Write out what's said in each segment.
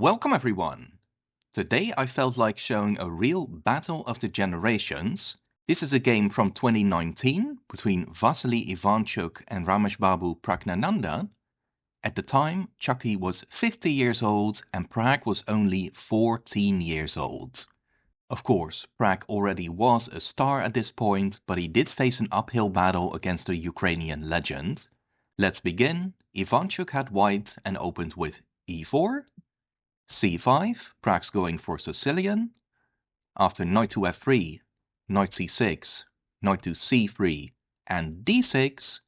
Welcome everyone! Today I felt like showing a real battle of the generations. This is a game from 2019 between Vassily Ivanchuk and Praggnanandhaa. At the time, Chucky was 50 years old and Pragg was only 14 years old. Of course, Pragg already was a star at this point, but he did face an uphill battle against a Ukrainian legend. Let's begin. Ivanchuk had white and opened with e4. c5, Pragg's going for Sicilian. After knight to f3, knight c6, knight to c3 and d6,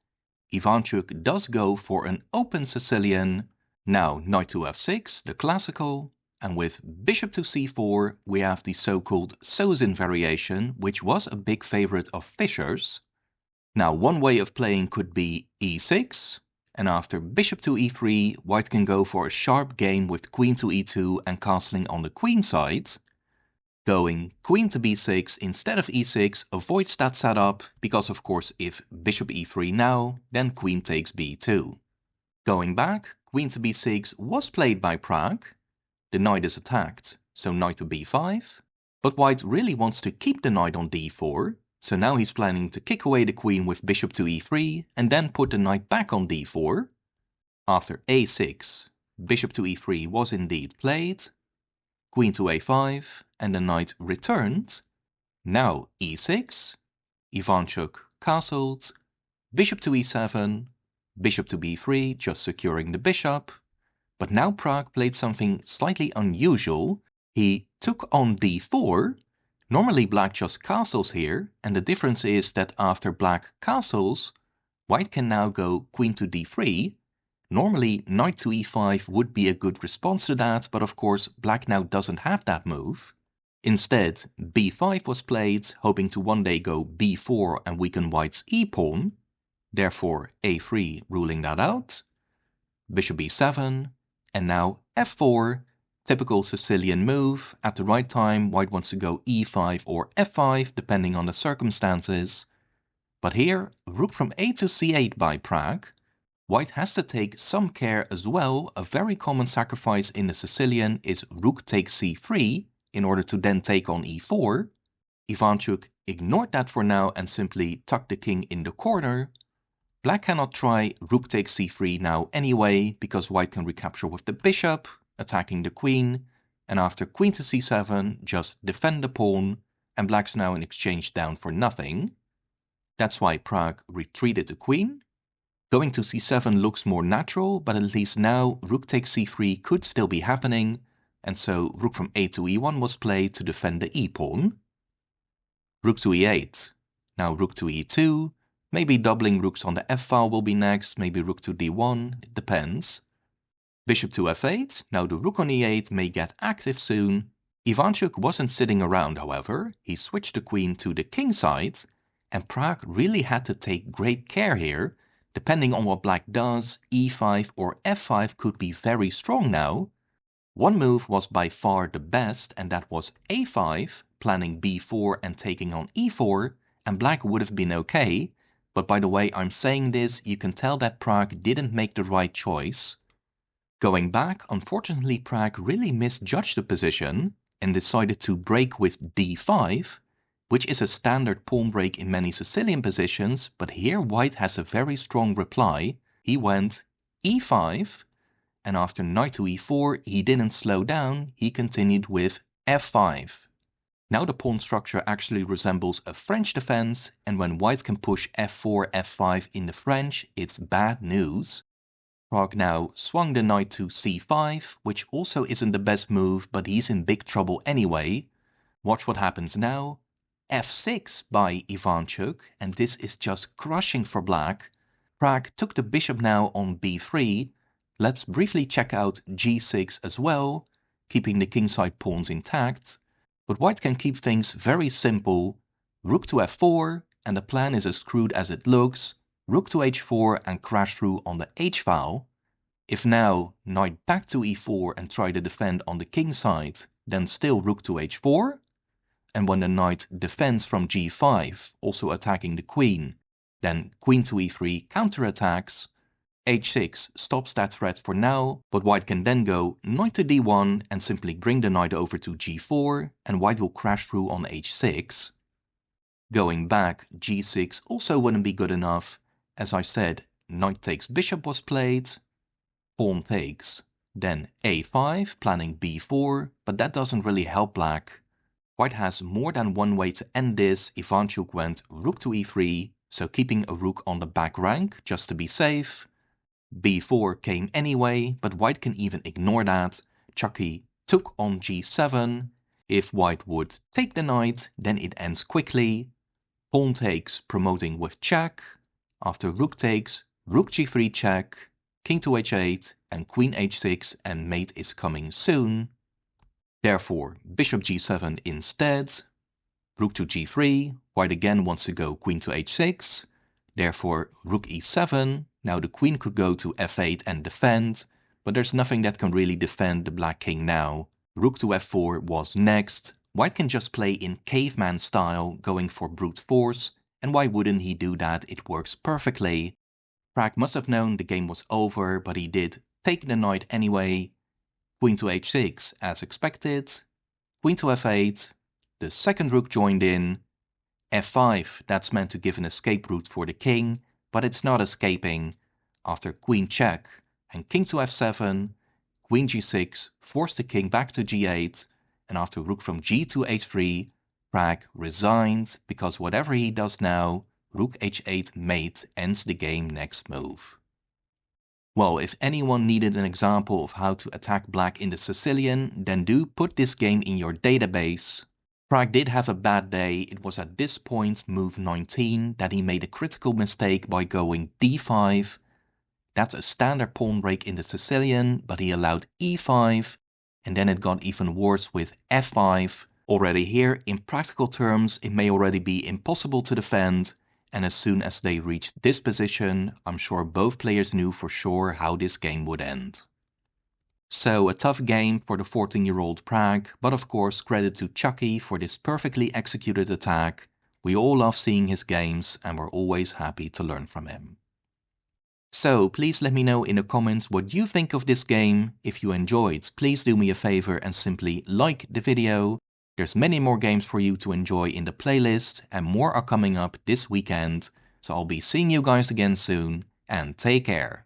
Ivanchuk does go for an open Sicilian. Now knight to f6, the classical, and with bishop to c4 we have the so-called Sozin variation, which was a big favorite of Fischer's. Now one way of playing could be e6, and after bishop to e3, white can go for a sharp game with queen to e2 and castling on the queen side. Going queen to b6 instead of e6 avoids that setup, because of course if bishop e3 now, then queen takes b2. Going back, queen to b6 was played by Pragg. The knight is attacked, so knight to b5. But white really wants to keep the knight on d4, so now he's planning to kick away the queen with bishop to e3 and then put the knight back on d4. After a6, bishop to e3 was indeed played. Queen to a5 and the knight returned. Now e6, Ivanchuk castled, bishop to e7, bishop to b3 just securing the bishop. But now Pragg played something slightly unusual. He took on d4. Normally black just castles here, and the difference is that after black castles, white can now go queen to d3. Normally knight to e5 would be a good response to that, but of course black now doesn't have that move. Instead, b5 was played, hoping to one day go b4 and weaken white's e-pawn. Therefore a3 ruling that out. Bishop b7, and now f4. Typical Sicilian move. At the right time, white wants to go e5 or f5, depending on the circumstances. But here, rook from a to c8 by Pragg. White has to take some care as well. A very common sacrifice in the Sicilian is rook takes c3, in order to then take on e4. Ivanchuk ignored that for now and simply tucked the king in the corner. Black cannot try rook takes c3 now anyway, because white can recapture with the bishop, attacking the queen, and after queen to c7, just defend the pawn, and black's now in exchange down for nothing. That's why Pragg retreated the queen. Going to c7 looks more natural, but at least now rook takes c3 could still be happening, and so rook from a to e1 was played to defend the e-pawn. Rook to e8. Now rook to e2. Maybe doubling rooks on the f-file will be next, maybe rook to d1, it depends. Bishop to f8, now the rook on e8 may get active soon. Ivanchuk wasn't sitting around, however. He switched the queen to the king side, and Pragg really had to take great care here. Depending on what black does, e5 or f5 could be very strong now. One move was by far the best, and that was a5, planning b4 and taking on e4, and black would have been okay. But by the way I'm saying this, you can tell that Pragg didn't make the right choice. Going back, unfortunately Pragg really misjudged the position and decided to break with d5, which is a standard pawn break in many Sicilian positions, but here white has a very strong reply. He went e5, and after knight to e4 he didn't slow down, he continued with f5. Now the pawn structure actually resembles a French defense, and when white can push f4, f5 in the French, it's bad news. Pragg now swung the knight to c5, which also isn't the best move, but he's in big trouble anyway. Watch what happens now. f6 by Ivanchuk, and this is just crushing for black. Pragg took the bishop now on b3. Let's briefly check out g6 as well, keeping the kingside pawns intact. But white can keep things very simple. Rook to f4, and the plan is as crude as it looks. Rook to h4 and crash through on the h-file. If now knight back to e4 and try to defend on the king side, then still rook to h4. And when the knight defends from g5, also attacking the queen, then queen to e3 counterattacks. h6 stops that threat for now, but white can then go knight to d1 and simply bring the knight over to g4, and white will crash through on h6. Going back, g6 also wouldn't be good enough. As I said, knight takes bishop was played, pawn takes, then a5, planning b4, but that doesn't really help black. White has more than one way to end this. Ivanchuk went rook to e3, so keeping a rook on the back rank just to be safe. b4 came anyway, but white can even ignore that. Chucky took on g7. If white would take the knight, then it ends quickly. Pawn takes, promoting with check. After rook takes, rook g3 check, king to h8, and queen h6, and mate is coming soon. Therefore, bishop g7 instead. Rook to g3, white again wants to go queen to h6. Therefore, rook e7. Now the queen could go to f8 and defend, but there's nothing that can really defend the black king now. Rook to f4 was next. White can just play in caveman style, going for brute force, and why wouldn't he do that? It works perfectly. Pragg must have known the game was over, but he did take the knight anyway. Queen to h6 as expected. Queen to f8. The second rook joined in. f5, that's meant to give an escape route for the king, but it's not escaping. After queen check and king to f7, queen g6 forced the king back to g8, and after rook from g to h3, Pragg resigned, because whatever he does now, rook h8 mate ends the game next move. Well, if anyone needed an example of how to attack black in the Sicilian, then do put this game in your database. Pragg did have a bad day. It was at this point, move 19, that he made a critical mistake by going d5. That's a standard pawn break in the Sicilian, but he allowed e5, and then it got even worse with f5. Already here, in practical terms, it may already be impossible to defend, and as soon as they reached this position, I'm sure both players knew for sure how this game would end. So a tough game for the 14-year-old Pragg, but of course credit to Chucky for this perfectly executed attack. We all love seeing his games and we're always happy to learn from him. So please let me know in the comments what you think of this game. If you enjoyed, please do me a favor and simply like the video. There's many more games for you to enjoy in the playlist, and more are coming up this weekend. So I'll be seeing you guys again soon, and take care.